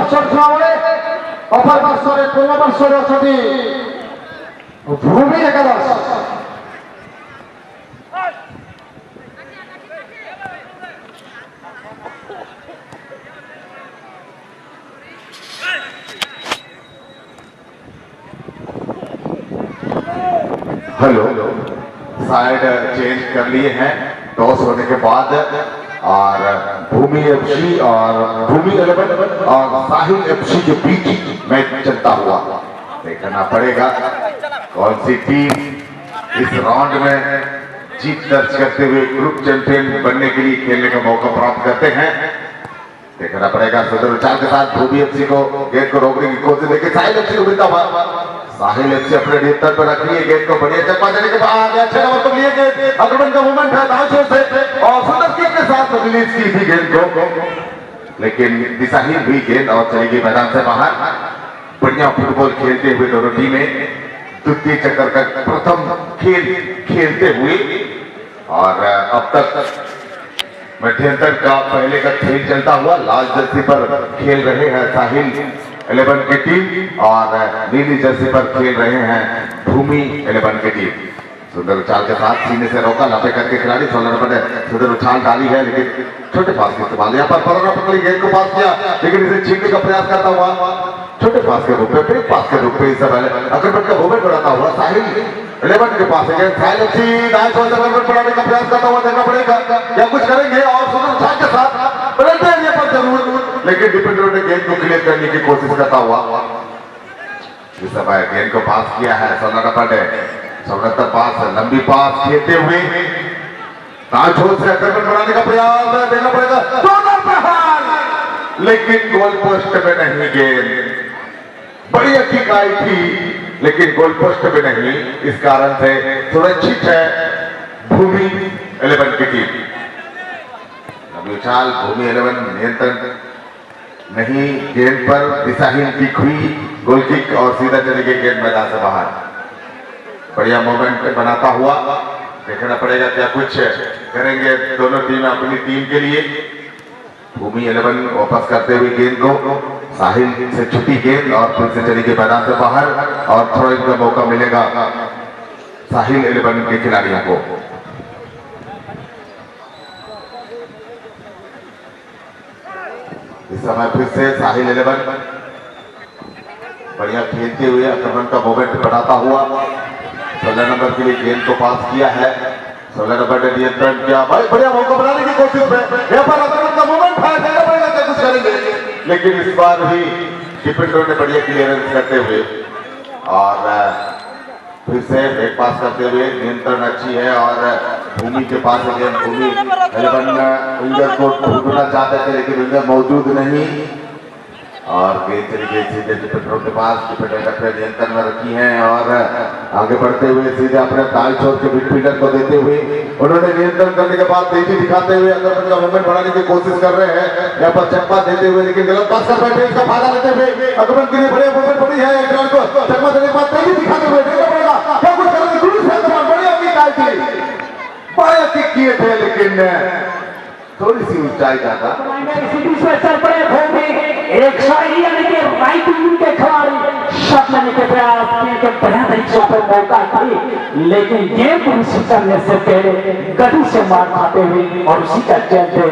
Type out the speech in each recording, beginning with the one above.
ବର୍ଷର ଛୁଆବେଳେ ଅପର ପାର୍ଶ୍ୱରେ ପୂର୍ବ ପାର୍ଶ୍ୱରେ ଅଛନ୍ତି ଭୂମି ଏକାଦଶ। हेलो, साइड चेंज कर लिए हैं टॉस होने के बाद और भूमि एफसी और भूमि 11 और साहिल एफसी के बीच मैच चलता हुआ देखना पड़ेगा कौन सी टीम इस राउंड में जीत दर्ज करते हुए ग्रुप चैंपियन बनने के लिए खेलने का मौका प्राप्त करते हैं। देखना पड़ेगा सुंदर उछाल के साथ भूमि एफसी को गेंद को रोकने की कोशिश, लेकिन साहिल एफसी को मिलता हुआ साहिल एफसी अपने नियंत्रण पर रख लिए गेंद को बढ़िया चप्पा देने के बाद अच्छे नंबर पर लिए गए। आक्रमण का मूवमेंट है दांव छोर से और सुंदर किक के साथ रिलीज की थी गेंद को, लेकिन दिशाहीन हुई गेंद और चली गई मैदान से बाहर। बढ़िया फुटबॉल खेलते हुए दोनों टीमें द्वितीय चक्कर का प्रथम खेल खेलते हुए और अब तक मध्यंतर का पहले का खेल चलता हुआ लाल जर्सी पर खेल रहे हैं साहिल 11 की टीम और नीली जर्सी पर खेल रहे हैं भूमि 11 की टीम। सुंदर उछाल के साथ सीने से रोका, लपे करके खिलाड़ी 16 नंबर ने सुंदर उछाल डाली है, लेकिन छोटे पास का इस्तेमाल यहाँ पर पकड़ पकड़ी गेंद को पास किया, लेकिन इसे छीनने का प्रयास करता हुआ छोटे पास के रूप में ब्रेक पास के रूप में इससे पहले आक्रमण का मूवमेंट बढ़ाता हुआ साहिल 11 के पास है। साहिल एफसी दाएं छोर से मूवमेंट बढ़ाने का प्रयास करता हुआ देखना पड़ेगा क्या कुछ करेंगे और सुंदर उछाल के साथ पलटते हैं पर जरूर, लेकिन डिफेंडर ने गेंद को क्लियर करने की कोशिश करता हुआ इस समय गेंद को पास किया है 16 नंबर ने। 16 पास लंबी पास खेलते हुए दाएं छोर से आक्रमण बढ़ाने का प्रयास देखना पड़ेगा, दोनों प्रहार, लेकिन गोल पोस्ट में नहीं गेंद। बढ़िया किक आई थी लेकिन गोल पोस्ट में नहीं, इस कारण से सुरक्षित है भूमि 11 की टीम। लंबी उछाल भूमि 11 नियंत्रण नहीं, गेंद पर दिशाहीन किक हुई, गोल किक और सीधा चली गई गेंद मैदान से बाहर। बढ़िया मोमेंट बनाता हुआ देखना पड़ेगा क्या कुछ करेंगे दोनों टीम अपनी टीम के लिए। भूमि 11 वापस करते हुए गेंद को साहिल से छुटी गेंद और फिर से चली गई मैदान से बाहर और थोड़ा इनका मौका मिलेगा साहिल 11 के खिलाड़ियों को। इस समय फिर से साहिल 11 बढ़िया खेलते हुए आक्रमण का मोमेंट बढ़ाता हुआ 16 नंबर के लिए गेंद को पास किया है। 16 नंबर ने नियंत्रण किया, भाई बढ़िया मौका बनाने की कोशिश में यहाँ पर आक्रमण का मोमेंट है, देखना पड़ेगा क्या कुछ करेंगे, लेकिन इस बार भी डिफेंडर ने बढ़िया क्लियरेंस करते हुए और फिर से बैक पास करते हुए नियंत्रण अच्छी है और भूमि के पास गेंद भूमि 11 विंगर को ढूंढना चाहते थे लेकिन विंगर मौजूद नहीं और गेंद चली गई सीधे डिफेंडरों के पास। डिफेंडर ने अपने नियंत्रण में रखी है और आगे बढ़ते हुए सीधे अपने दाएं छोर के मिडफील्डर को देते हुए उन्होंने नियंत्रण करने के बाद तेजी दिखाते हुए आक्रमण का मूवमेंट बढ़ाने की कोशिश कर रहे हैं यहाँ पर चक्का देते हुए, लेकिन गलत पास कर बैठे, इसका फायदा लेते हुए आक्रमण के लिए बढ़िया मूवमेंट बड़ी है। एक रन को चक्का देने के बाद तेजी दिखाते हुए देखना पड़ेगा क्या कुछ करेंगे, बढ़िया किक आई थी, बढ़िया किक किए थे लेकिन थोड़ी सी ऊंचाई ज्यादा एक शाही यानी कि राइट विंग के खिलाड़ी शॉट लेने के प्रयास किए बढ़िया तरीके से मौका थी, लेकिन गेंद को रिसीव करने से पहले गति से मार खाते हुए और उसी का चलते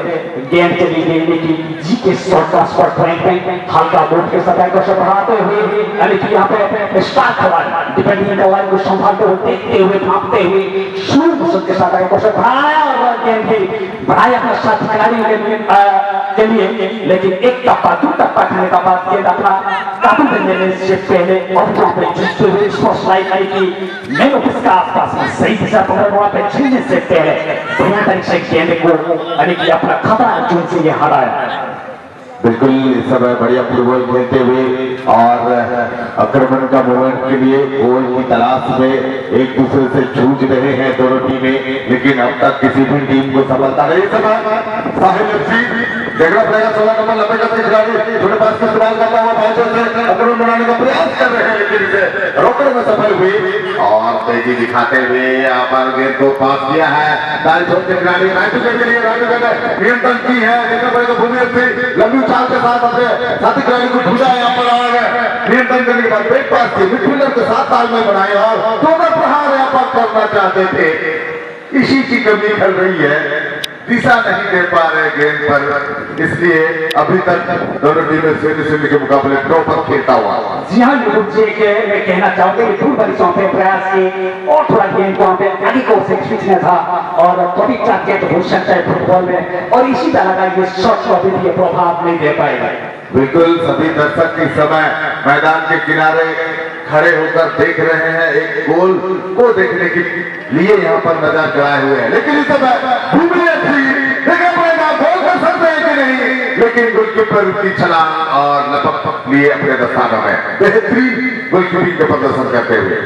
गेंद चली गई, लेकिन जी के शॉट का स्पॉट रैंक पे हल्का बोर्ड के सतह को बढ़ाते हुए यानी कि यहाँ पे स्टार खिलाड़ी डिफेंडिंग लाइन को संभालते हुए देखते हुए भागते हुए शुरू के सतह को बढ़ाया और गेंद भी बढ़ाया अपने साथ खिलाड़ी के लिए, लेकिन एक टप्पा दो टप्पा खाने का बाद गेंद अपना काबू में लेने से पहले और स्पोर्ट्स लाइट आई कि मेन ऑफिस का आसपास में सही दिशा पकड़ वहां पे छीनने से पहले बढ़िया तरीके से गेंद को यानी कि अपना खतरा जोन से ये हटाया। बिल्कुल इस समय बढ़िया फुटबॉल खेलते हुए और आक्रमण का मूवमेंट के लिए गोल की तलाश में एक दूसरे से जूझ रहे हैं दोनों टीमें, लेकिन अब तक किसी भी टीम को सफलता नहीं। समय साहिल एफसी देखना पड़ेगा 16 नंबर लंबे कद के खिलाड़ी थोड़े पास का इस्तेमाल करता हुआ आक्रमण बनाने का प्रयास कर रहे हैं, लेकिन इसे रोकने में सफल हुई और तेजी दिखाते हुए यहाँ पर गेंद को पास किया है दाएं छोर के खिलाड़ी राजू के लिए राजू ने नियंत्रण की है देखना पड़ेगा भूमि से लंबी चाल के साथ अपने साथी खिलाड़ी को ढूंढा यहाँ पर और नियंत्रण करने के बाद ब्रेक पास की मिडफील्डर के साथ तालमेल बनाए और दोनों प्रहार यहाँ पर करना चाहते थे इसी की कमी खल रही है दिशा नहीं दे पा रहे गेंद पर इसलिए अभी तक दोनों टीमें 0-0 के मुकाबले ड्रॉ पर खेलता हुआ जी हाँ जी के मैं कहना चाहूंगा कि दूर बड़ी पे प्रयास की और थोड़ा गेंद को वहाँ पे आगे को से खींचना था और कभी टारगेट हो सकता है फुटबॉल में और इसी तरह का ये शॉट को अभी ये प्रभाव नहीं दे पाएगा बिल्कुल सभी दर्शक इस समय मैदान के किनारे खड़े होकर देख रहे हैं एक गोल को देखने के लिए यहाँ पर नजर गड़ाए हुए हैं लेकिन इस समय भूमि देखना पड़ेगा गोल कर सकते हैं कि नहीं लेकिन गोलकीपर की छलांग और लपक लिए अपने दस्तानों में बेहतरीन गोलकीपिंग का प्रदर्शन करते हुए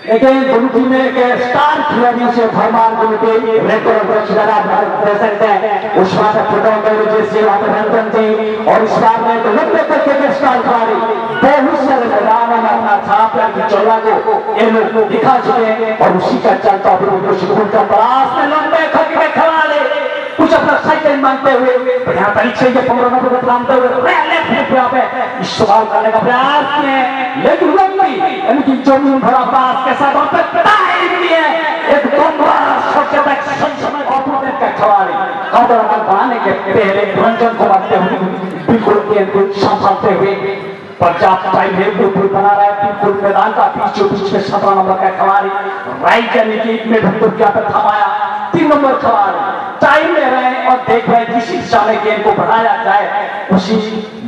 लेकिन दोनों टीमें के स्टार खिलाड़ियों से भरमार के रेड कलर का खिलाड़ा दे सकते हैं उस बार फुटबॉल में जैसे अभिनंदन जी और इस बार में तो लंबे तक के स्टार खिलाड़ी बहुत सारे मैदानों में अपना छाप की चौला को ये लोग दिखा चुके हैं और उसी का चलता अभी स्कूल का प्रयास में लंबे खट के खिलाड़ी कुछ अपना साइकिल मांगते हुए यहाँ परीक्षा के 15 नंबर को थामते हुए पे इस सवाल करने का प्रयास किए लेकिन लंबी यानी कि जमीन भरा पास के साथ वहां पे टाइम दिए एक दोनों सबसे तक समय ऑपोनेंट का खिलाड़ी काउंटर बनाने के पहले रंजन को मारते हुए बिल्कुल गेंद को संभालते हुए पर्याप्त टाइम है बिल्कुल बना रहा है बिल्कुल मैदान का बीचों बीच में 17 नंबर का खिलाड़ी राइट यानी कि में बिल्कुल क्या पे थमाया 3 नंबर खिलाड़ी टाइम ले रहे हैं और देख रहे हैं जिस दिशा में गेंद को बढ़ाया जाए उसी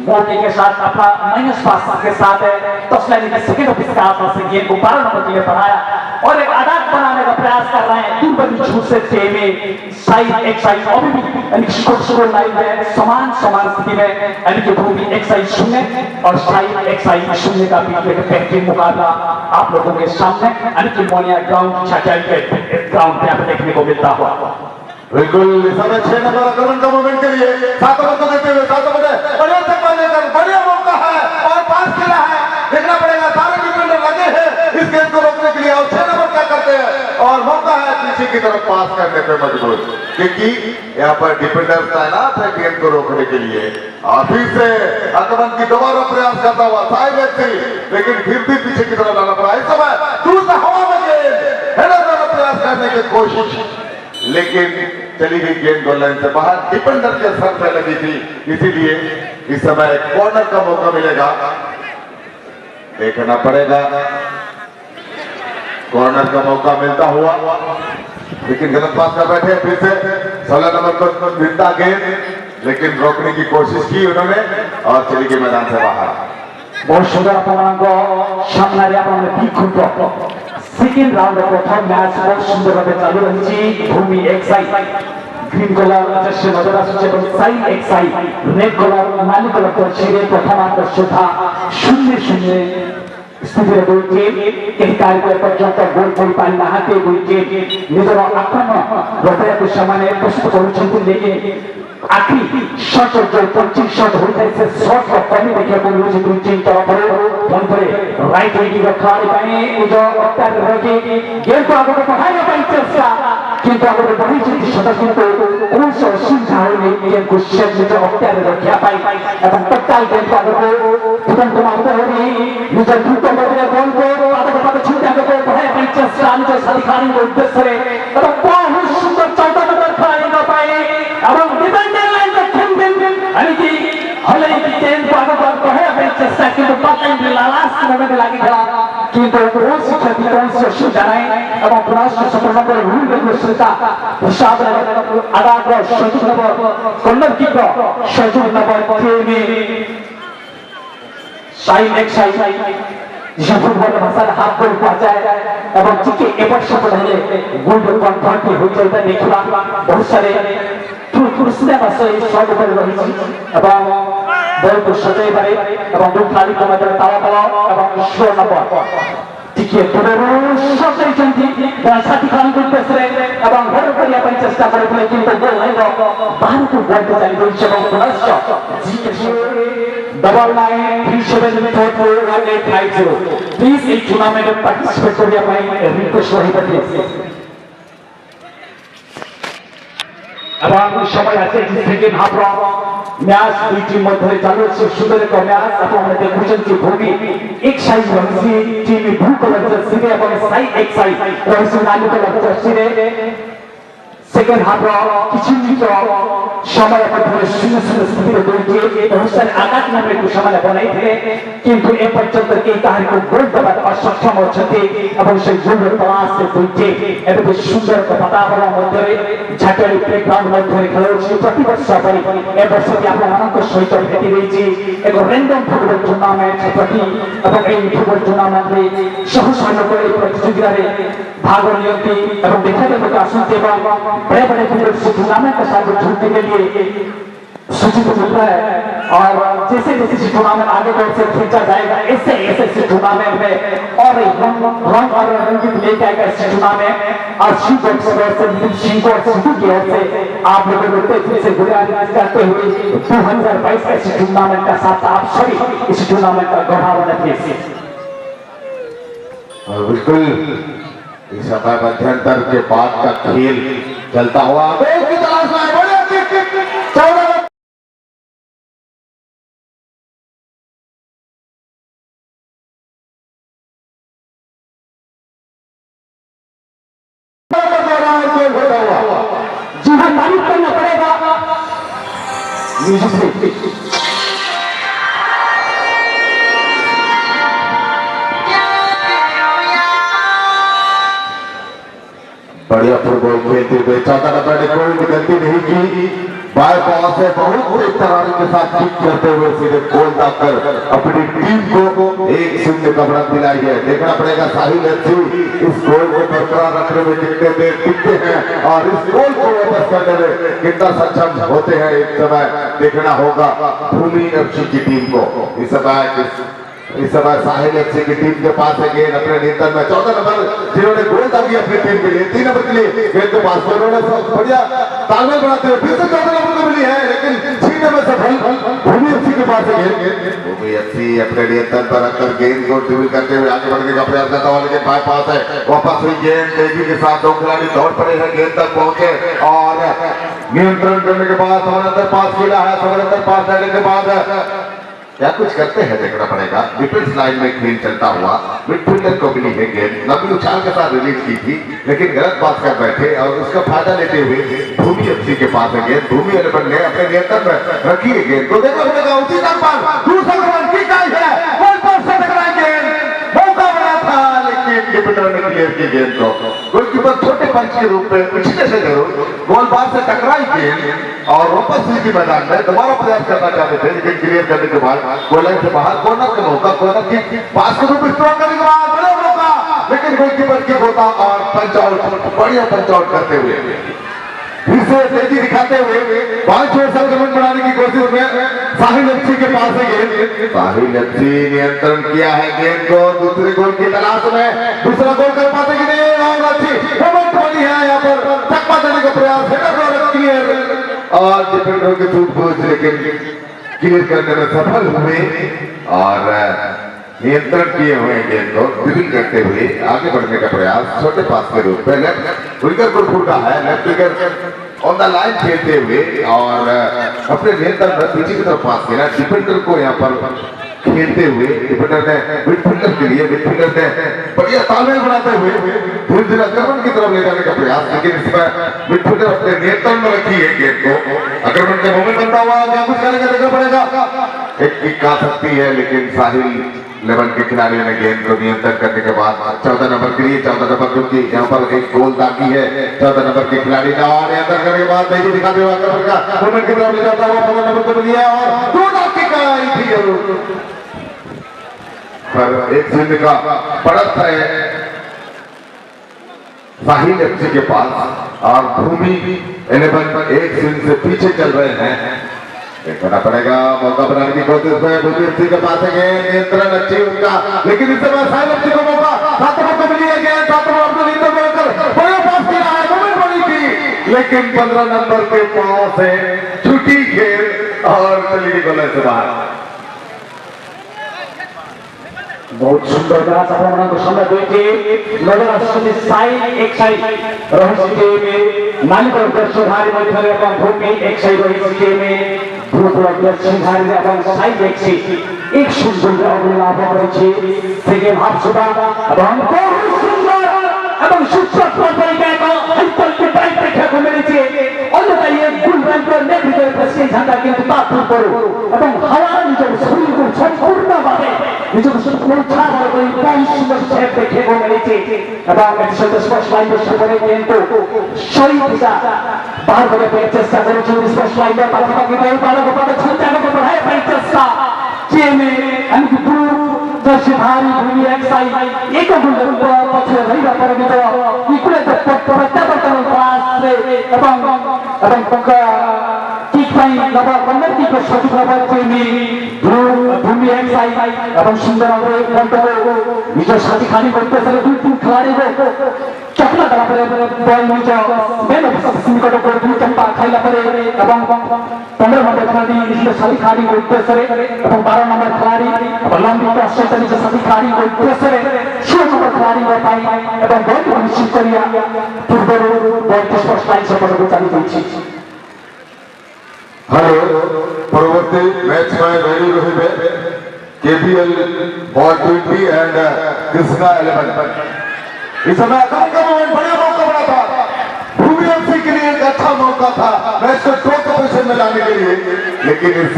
मौके के साथ अपना माइनस पास के साथ है 10 लाइन के सेकंड ऑफिस के आसपास से गेंद को 12 नंबर के लिए बढ़ाया और एक आदान बनाने का प्रयास कर रहे हैं दूर बनी छूट से टेमे साइड एक साइड अभी भी यानी स्कोर लाइन में समान स्थिति में यानी कि भूमि एक साइड 0 और साइड एक साइड 0 का बीच में बेहतरीन मुकाबला आप लोगों के सामने यानी कि मोनिया ग्राउंड छाछाई के ग्राउंड पे आप देखने को मिलता हुआ बिल्कुल इस समय 6 नंबर आक्रमण का मूवमेंट के लिए 7 नंबर को देते हुए 7 नंबर बढ़िया धक्का लेकर बढ़िया मौका है और पास खेला है देखना पड़ेगा सारे डिफेंडर लगे हैं इस गेंद को रोकने के लिए और 6 नंबर क्या करते हैं और मौका है पीछे की तरफ पास करने पे मजबूर क्योंकि यहाँ पर डिफेंडर तैनात है गेंद को रोकने के लिए और फिर से आक्रमण की दोबारा प्रयास करता हुआ साइड व्यक्ति लेकिन फिर भी पीछे की तरफ लाना पड़ा इस समय दूर से हवा में गेंद हेडर द्वारा प्रयास करने की कोशिश लेकिन चली गई गेंद गोल लाइन से बाहर डिफेंडर के सर पे लगी थी इसीलिए इस समय कॉर्नर का मौका मिलेगा देखना पड़ेगा कॉर्नर का मौका मिलता हुआ लेकिन गलत पास कर बैठे फिर से 16 नंबर को मिलता गेंद लेकिन रोकने की कोशिश की उन्होंने और चली गई मैदान से बाहर बहुत सुंदर अपना सामने अपने बिल्कुल सेकेंड राउंड प्रथम मैच बहुत सुंदर भावे चालू रही भूमि एक साइड ग्रीन कलर जैसे नजर आसुचे साइड एक साइड रेड कलर नाली कलर को छेड़े प्रथम आकर्षण था 0-0 स्थिति दुई टीम ଏହି କାର୍ଯ୍ୟ ପର୍ଯ୍ୟନ୍ତ ଗୋଲ କରିପାରି ନାହାନ୍ତି ଦୁଇ ଟିମ୍ ନିଜର ଆକ୍ରମଣ ରଖିବାକୁ ସେମାନେ ପ୍ରସ୍ତୁତ କରୁଛନ୍ତି लेकिन आखिरी शॉट जो 25 शॉट होता है से शॉट का कमी देखिए मिलुଛି ଦୁଇ टीम तरफ पर राइट विंग रखा है जो अटैक रखी गेंद को आगे बढ़ाने का चेष्टा किंतु आगे बढ़ी चुकी सदा किंतु कौन सा सुविधा है गेंद को शेप में जो अटैक रखा पाई एवं टोटल गेंद को आगे तुरंत मारते हो निज द्रुत गतिरे बॉल को आगे पाते छूट आगे बढ़ाने का चेष्टा निज साथी को उद्देश्य रे एवं बहुत सुंदर 14 नंबर खिलाड़ी पाई एवं डिफेंडर लाइन का खेल यानी कि हले की गेंद को आगे बढ़ाने का चेष्टा किंतु पकड़ लास्ट मोमेंट लागी खेला किंतु कौन सी क्षति कौन सी सुविधा नहीं एवं पुनः सफल नंबर रूल में सुविधा हिसाब आगाग सजू नंबर कॉर्नर किक सजू नंबर 3 में साइड एक साइड जिसे फुटबॉल भाषा हाथ गोल पहुंचाए एवं चिके एपट सफल है गोल कन्फर्ट हो जाता देखला बहुत सारे पुरस्कार बस शॉट पर रही एवं बॉल को सजाई बारे एवं दो खाली को मध्य ताला ताला एवं 16 नंबर टिके पुनः सजाई चंदी साथी खान को पेसरे एवं घर करिया पर चेष्टा करे किंतु गोल है बाहर को गोल चली गई एवं पुनः डबल 9 3-7 7441850 प्लीज এই টুর্নামেন্টে পার্টিসিপেট করিয়া পাই রিকোয়েস্ট রহিবাতে এবং সবাই আছে সেকেন্ড হাফ ম্যাচ দুই টিম মধ্যে চালু হচ্ছে সুন্দর একটা ম্যাচ আপনারা দেখছেন যে ভূমি এক সাইড রয়েছে টিম ব্লু কালার জার্সি এবং সাইড এক সাইড রয়েছে লাল কালার জার্সি সেকেন্ড হাফ কিছু মিনিট সময় ধরে শূন্য শূন্য স্থিতিতে দৌড়িয়ে অনুষ্ঠানে আঘাত নামে একটু সময় বনাইଥିଲେ কিন্তু এ পর্যন্ত কেউ তাহাকে গোল দেওয়ার অসক্ষম হচ্ছেন এবং সেই গোলের প্রয়াসে দৌড়িয়ে এত সুন্দর বাতাবরণ মধ্যে ঝাঁটারি প্লেগ্রাউন্ড মধ্যে খেলা হচ্ছে প্রতি বছর এবছর আপনাମାନଙ୍କ সহিত ভেটি রয়েছে এক র্যান্ডম ফুটবল টুর্নামেন্ট প্রতি এবং এই ফুটবল টুর্নামেন্টে সহসান্য করে প্রতিযোগিতায় भाग नियंती एवं देखने को आसंते बड़े बड़े टूर्नामेंट के साथ जुड़ने के लिए सूचित मिलता है और जैसे जैसे टूर्नामेंट आगे बढ़ से खींचा जाएगा ऐसे ऐसे टूर्नामेंट में और रंग और रंगीत लेके आएगा इस टूर्नामेंट और सिंह की ओर से आप लोगों को से गुजारिश करते हुए 2022 का इस टूर्नामेंट का साथ आप सभी इस टूर्नामेंट का गौरव रखिए बिल्कुल इस समय मध्यंतर के बाद का खेल चलता हुआ की तलाश में जी हाँ तारीफ करना पड़ेगा बढ़िया फुटबॉल खेलते हुए 14 नंबर ने कोई गलती नहीं की बाय बॉल से बहुत तेज तरारी के साथ किक करते हुए सीधे गोल दागकर अपनी टीम को 1-0 का बढ़त दिलाई है। देखना पड़ेगा साहिल एफसी इस गोल को बरकरार रखने में कितने देर टिकते हैं और इस गोल को वापस करने में कितना सक्षम होते हैं। इस समय देखना होगा भूमि एफसी की टीम को। इस समय साहिल एफसी की टीम के पास है गेंद अपने नियंत्रण में 14 नंबर जिन्होंने गोल दागी अपनी टीम के लिए 3 नंबर के लिए गेंद को पास उन्होंने बढ़िया तालमेल बनाते हुए फिर से 14 नंबर को मिली है लेकिन छीनने में सफल भूमि एफसी के पास है गेंद। भूमि एफसी अपने नियंत्रण पर रखकर गेंद को ड्रिबल करते हुए आगे बढ़ने का प्रयास करता हुआ लेकिन बाय पास है वापस हुई गेंद तेजी के साथ 2 खिलाड़ी दौड़ पड़े हैं गेंद तक पहुंचे और नियंत्रण करने के बाद समर पास खेला है। समर पास डालने के बाद क्या कुछ करते हैं देखना पड़ेगा। डिफेंस लाइन में खेल चलता हुआ मिडफील्डर को मिली है गेंद लंबी उछाल के साथ रिलीज की थी लेकिन गलत बात कर बैठे और उसका फायदा लेते हुए भूमि एफसी के पास है गेंद। भूमि एलेवन ने अपने नियंत्रण में रखी है गेंद तो देखना पड़ेगा उसी पर दूसरा रन की है गोल पोस्ट से टकराई गेंद मौका बना था लेकिन डिफेंडर ने क्लियर की गेंद को। गोलकीपर छोटे पंच के रूप में पिछले से जरूर गोल बार से टकराई गेंद और वापस सीधी मैदान में दोबारा प्रयास करना चाहते थे लेकिन क्लियर करने के बाद गोल लाइन से बाहर कॉर्नर का मौका कॉर्नर की पास को रूप स्ट्रोक करने के बाद बड़ा मौका लेकिन गोलकीपर की होता और पंच आउट बढ़िया पंच आउट करते हुए फिर से तेजी दिखाते हुए 5 ओवर संक्रमण बनाने की कोशिश में साहिल एफसी के पास है गेंद। साहिल एफसी नियंत्रण किया है गेंद को दूसरे गोल की तलाश में दूसरा गोल कर पाते कि नहीं और अच्छी मोमेंट बनी है यहाँ पर चकमा देने का प्रयास है क्लियर और डिफेंडर के टूट पहुंच लेकिन क्लियर करने में सफल हुए और नियंत्रण किए हुए गेंद को ड्रिबल करते हुए आगे बढ़ने का प्रयास छोटे पास के रूप में लेफ्ट विकेट को फूटा है left wicket on the line खेलते हुए और अपने नियंत्रण में पीछे की तरफ पास किया डिफेंडर को यहाँ पर खेलते हुए डिफेंडर ने मिडफील्डर के लिए मिडफील्डर ने बढ़िया तालमेल बनाते हुए धीरे धीरे आक्रमण की तरफ ले जाने का प्रयास लेकिन इसमें मिडफील्डर अपने नियंत्रण में रखी है गेंद को। आक्रमण का मोमेंट बनता हुआ क्या कुछ करेंगे देखना पड़ेगा। एक किक आ सकती है लेकिन साहिल 11 के खिलाड़ियों ने गेंद को नियंत्रण करने के बाद 14 नंबर के लिए 14 नंबर क्योंकि यहाँ पर एक गोल दागी है 14 नंबर के खिलाड़ी ने और नियंत्रण करने के बाद तेजी दिखाते हुए आक्रमण का मोमेंट की तरफ ले जाता हुआ 15 नंबर को मिली है और 2 किक आई थी पर 1-0 का बढ़त है साहिल एफसी के पास और भूमि 11 1-0 से पीछे चल रहे हैं। देखना पड़ेगा मौका बनाने की कोशिश में भूमि एफसी के पास है नियंत्रण अच्छी उनका लेकिन इस समय साहिल एफसी को मौका 7 नंबर को मिली है गेंद 7 नंबर अपने नींदों में रखकर बड़ा पास किया है मोमेंट बनी थी लेकिन 15 नंबर के पांव से छुट्टी खेल और चली गई गोल से बाहर। बहुत सुंदर ম্যাচ আপনাদের সামনে রয়েছে নজর আসছে সাইড এক সাইড রয়েছে টিমে মালিকর দর্শকহারি মধ্যে এবং ভূমি এক সাইড রয়েছে টিমে ভূতর দর্শকহারি এবং সাইড এক সাইড এক সুন্দর অবলাভ রয়েছে সেকেন্ড হাফ সুদা এবং খুব সুন্দর এবং সুন্দর তরিকায় হাইপারকে টাইপ রেখে মেরেছে অন্যথায় এই গুলবান্ডের নেতৃত্বে প্রেসিং ঝান্ডা কিন্তু তার পরে এবং হাওয়া নিজের শরীরকে সম্পূর্ণভাবে নিজের উৎসাহ করে কম সুন্দর শেপ দেখে মেরেছে এবং এর সাথে স্পষ্ট লাইনের সামনে কিন্তু শরীরটা বার করে চেষ্টা করেছে স্পষ্ট লাইনের পাশাপাশি বারো গোপালের চিন্তা করতে হয় চেষ্টা টিমে আমি দূর दर्शकहारी भूमि एक साइड एक गुंडल पक्ष रहिला परमित इकडे प्रत्यावर्तन पास से এবং ঠিক পাই নবা কন্নর কি সঠিক নবার টিমে ভূমি এক সাইড এবং সুন্দরভাবে কন্ট্রোল নিজের সাথে খালি করতেছে দুই তিন খেলাড়ি চকলা দেওয়া পরে বল নিচে বেল নিকট করে দুই চম্পা খাইলা পরে এবং 15 নম্বর খেলাড়ি নিজের সাথে খালি করতেছে এবং 12 নম্বর খেলাড়ি লম্বি অস্ট্রেলিয়া নিজের সাথে খালি করতেছে 16 নম্বর খেলাড়ি পাই এবং বল নিশ্চিত করিয়া পূর্বের বল স্পষ্ট লাইন সম্পর্কে চালিয়ে দিচ্ছি हेलो परवर्ती मैच में रेडी रहिबे केबीएल बॉल 20 एंड कृष्णा 11 इस समय आक्रमण का मोमेंट बढ़िया मौका बना था भूमि एफसी के लिए एक अच्छा मौका था मैच को ड्रॉ पोजीशन में लाने के लिए लेकिन इस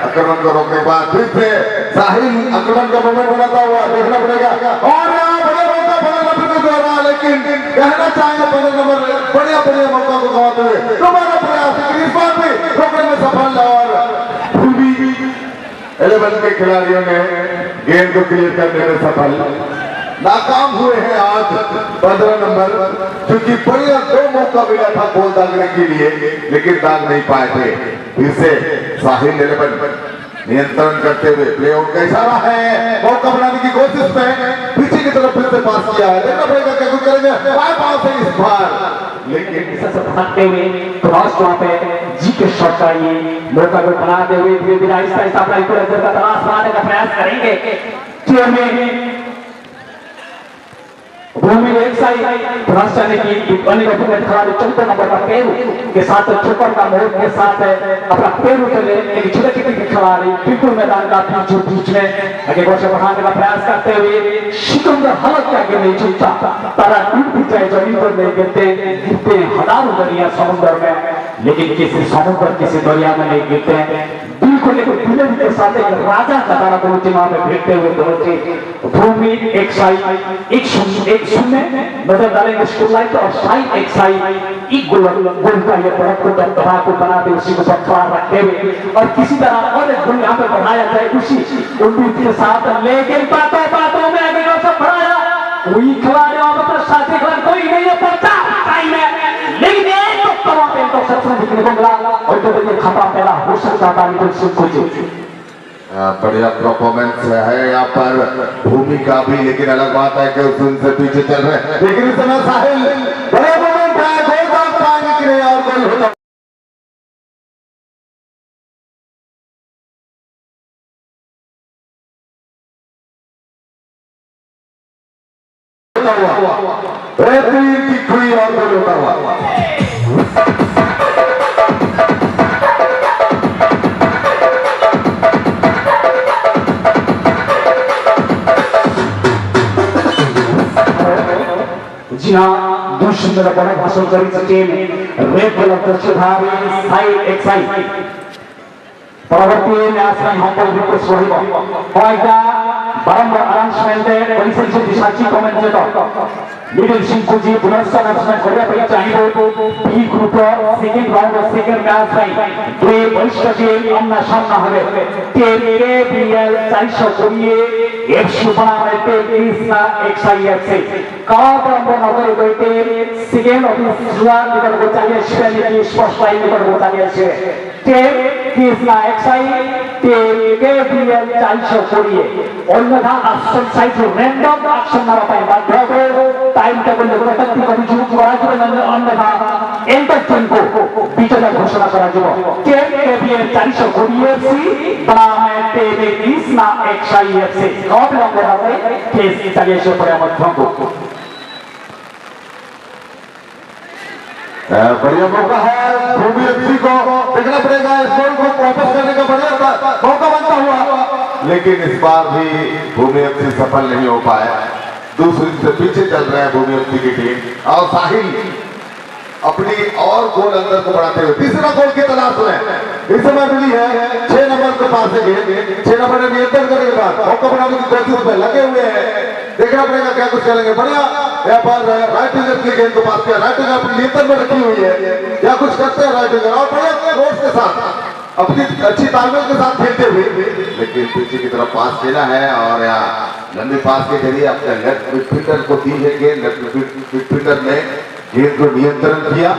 आक्रमण को रोकने के बाद फिर से साहिल आक्रमण का मोमेंट बनाता हुआ देखना पड़ेगा और बड़ा मौका बना नंबर को रहा लेकिन कहना चाहेंगे 15 नंबर बढ़िया मौका को गवाते हुए दोबारा प्रयास इस बार भी रोकने में सफल और भूमि 11 के खिलाड़ियों ने गेंद को क्लियर करने में सफल नाकाम हुए हैं आज 15 नंबर क्योंकि बढ़िया 2 मौका मिला था गोल दागने के लिए लेकिन दाग नहीं पाए थे फिर से साहिल 11 नियंत्रण करते हुए प्लेआउट का इशारा है मौका बनाने की कोशिश में पीछे की तरफ फिर से पास किया है देखना पड़ेगा क्या कुछ करेंगे पास है इस बार लेकिन इसे भागते हुए क्रॉस वहां पे जी के शॉट का ये मौका को बनाते हुए धीरे धीरे आहिस्ता आहिस्ता अपना ऊपर का तलाश मारने का प्रयास करेंगे टीम में भूमि एक साइड क्रॉस जाने की अन्य खिलाड़ी 14 नंबर का पेरू के साथ चौकर का मोड़ के साथ अपना पेरू के लिए एक छोटे छोटे खिलाड़ी बिल्कुल मैदान का बीच में आगे बढ़ने बढ़ाने का प्रयास करते हुए सिकंदर हालत के आगे नहीं छूटता तारा टूट भी जाए जमीन पर नहीं गिरते हजारों दरिया समुद्र में लेकिन किसी समुद्र किसी दरिया में नहीं गिरते बिल्कुल एक विलन के साथ एक राजा का तारा को टीमा में भेजते हुए पहुंचे भूमि एक साइड एक शून्य नजर डालेंगे स्कोर लाइन और साइड एक साइड एक गोल का ये बहुत को दबा को बनाते उसी को बरकरार रखते हुए और किसी तरह और एक गोल यहाँ पे बढ़ाया जाए उसी उम्मीद के साथ लेकिन बातों में आगे सब बढ़ाया कोई खिलाड़ी अपने साथी खिलाड़ी कोई नहीं है पड़ता टाइम है लेकिन एक तवा पे तो सबसे दिखने को मिला और तो ये खतरा पहला हो सकता था लेकिन सुन बढ़िया परफॉर्मेंस है यहाँ पर भूमि का भी लेकिन अलग बात है कि उनसे पीछे चल रहे हैं लेकिन इस समय साहिल बड़े मोमेंट है गोल का पाएंगे कि नहीं और गोल होता बेहतरीन की खुई और गोल होता हुआ जी हाँ दूसरी बड़ा भाषण करी टीम रेड कलर दर्शकहारी साइड एक साइड परवर्ती मैच में हम पर रिक्वेस्ट रहिबो होइगा बारंबार अनाउंसमेंट है परिसर से दिशाची कमेंटेटर मिडिल सिंह को जी पुनर्स अनाउंसमेंट କରିବା ପାଇଁ ଚାହିଁବ बी ग्रुप सेकंड राउंड और सेकंड मैच में दुई वरिष्ठ टीम आमना सामना হবে टीम केबीएल 420 एफसी बनाने पे कृष्णा एक्सआईएफसी काबरंब नगर गईते सेकंड ऑफिसर निकल को चाहिए स्पेलिंग की स्पष्ट लाइन निकल को चाहिए से team Krishna XI team KBL 420 अन्यथा ऑप्शन साइड रैंडम एक्शन मारा पाए बाध्य हो टाइम टेबल लेकर तक भी कभी शुरू करा जो अन्यथा एंकर टीम को विजेता घोषणा करा जो KPL 420 FC बनाम TB30 ना 100 FC कौन लोग रहे केस चलिए शो पर मत को बढ़िया मौका है भूमि एफसी को, देखना पड़ेगा इस गोल को वापस करने का बढ़िया मौका बनता हुआ, लेकिन इस बार भी भूमि एफसी सफल नहीं हो पाए। दूसरी से पीछे चल रहे हैं भूमि एफसी की टीम और साहिल अपनी और गोल अंदर को बढ़ाते हुए तीसरा गोल की तलाश में इस समय मिली है 6 नंबर के पास से गेंद, 6 नंबर ने नियंत्रण करने के बाद मौका बनाने की कोशिश में लगे हुए हैं। देखना पड़ेगा क्या कुछ करेंगे। बढ़िया यहाँ पर राइट विंगर की गेंद को पास किया, राइट विंगर अपनी नियंत्रण में रखी हुई है, क्या कुछ करते हैं राइट विंगर और बढ़िया रोड के साथ अपनी अच्छी तालमेल के साथ खेलते हुए, लेकिन पीछे की तरफ पास खेला है और यहाँ लंबी पास के जरिए अपने लेफ्ट मिडफील्डर को दी है गेंद। लेफ्ट मिडफील्डर ने गेंद को नियंत्रण किया,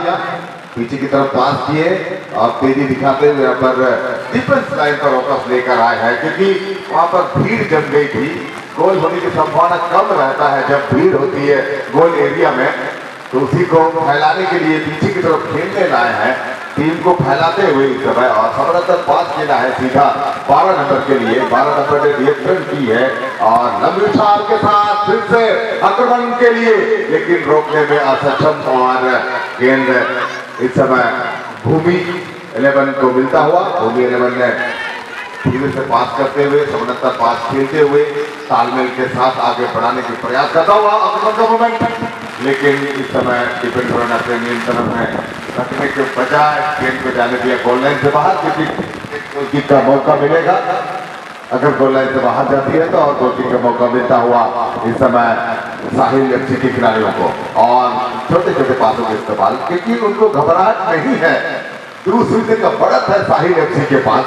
पीछे की तरफ पास किए और तेजी दिखाते हुए यहाँ पर डिफेंस लाइन पर वापस लेकर आए हैं, क्योंकि वहां पर भीड़ जम गई थी। गोल होने की संभावना कम रहता है जब भीड़ होती है गोल एरिया में, तो उसी को फैलाने के लिए पीछे की तरफ खेलने लाए हैं टीम को फैलाते हुए इस समय। और जबरदस्त पास खेला है सीधा 12 नंबर के लिए, 12 नंबर ने नियंत्रण की है और लंबी उछाल के साथ फिर से आक्रमण के लिए, लेकिन रोकने में असक्षम और गेंद इस समय भूमि 11 को मिलता हुआ। भूमि 11 ने धीरे से पास करते हुए जबरदस्त पास खेलते हुए तालमेल के साथ आगे बढ़ाने की प्रयास करता हुआ आक्रमण का मोमेंट, लेकिन इस समय डिफेंडर ने अपने नियंत्रण में रखने के बजाय गेंद को जाने दिया गोल लाइन से बाहर, क्योंकि किक का मौका मिलेगा। अगर गोल लाइन से बाहर जाती है तो और गोल किक का मौका मिलता हुआ इस समय साहिल एफसी के खिलाड़ियों को और छोटे छोटे पासों का इस्तेमाल, क्योंकि उनको घबराहट नहीं है, दूसरी का बढ़त है साहिल एफसी के पास,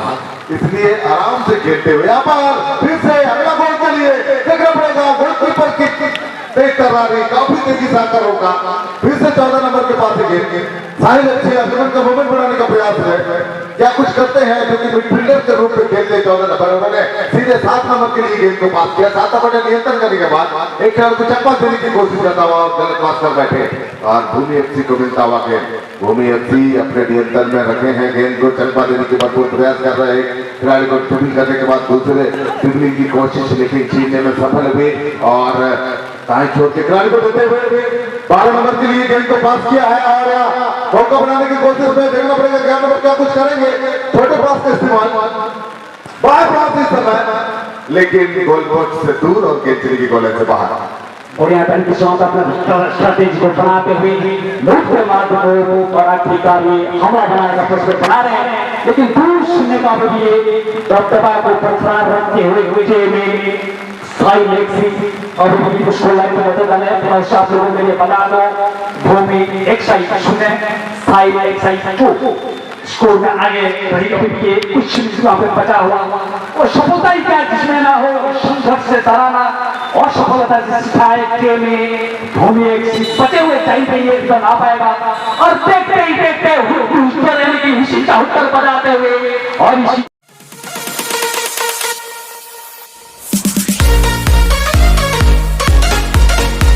इसलिए आराम से खेलते हुए यहाँ पर फिर से अगला गोल के लिए देखना पड़ेगा। गोलकीपर की तेज कर रही काफी तेजी से आकर रोका, फिर से 14 नंबर के पास गेंद साहिल एफसी आक्रमण का मोमेंट बनाने का प्रयास है, क्या कुछ करते हैं क्योंकि मिडफील्डर के रूप में खेलते 14 नंबर, उन्होंने सीधे 7 नंबर के लिए गेंद को पास किया। 7 नंबर ने नियंत्रण करने के बाद एक खिलाड़ी को चप्पा देने की कोशिश करता हुआ गलत पास कर बैठे और भूमि एफसी को मिलता हुआ गेंद। भूमि एफसी अपने नियंत्रण में रखे हैं गेंद को, चप्पा देने के बाद वो प्रयास कर रहे हैं, खिलाड़ी को ड्रिबलिंग करने के बाद दूसरे ड्रिबलिंग की कोशिश लेकिन छीनने में सफल हुए और दाएं छोर के खिलाड़ी को देते हुए 12 नंबर के लिए गेंद को पास किया है और मौका बनाने की कोशिश में देखना पड़ेगा 11 नंबर क्या कुछ करेंगे, छोटे पास का इस्तेमाल बार पास इस समय, लेकिन गोल पोस्ट से दूर और गेंद चली गई गोले से बाहर। और यहाँ पर किसान अपना स्ट्रैटेजी को बनाते हुए लूट के माध्यम को बड़ा ठिकाने हमला बनाने का प्रयास बना रहे हैं, लेकिन दूर सुनने का भी दबदबा को बरकरार रखते हुए में साहिल एफसी और भूमि को स्कोर लाइन में बदल डाले हैं। आप लोगों के लिए बता दो भूमि 1-0 साहिल एफसी 2 स्कोर में आगे रही के कुछ पे बचा हुआ और सफलता ही क्या जिसमें ना हो संघर्ष से डराना और सफलता से सिखाए के में भूमि एक बचे हुए चाहिए ना पाएगा और देखते ही देखते ऊपर की उसी का उत्तर बजाते हुए और इसी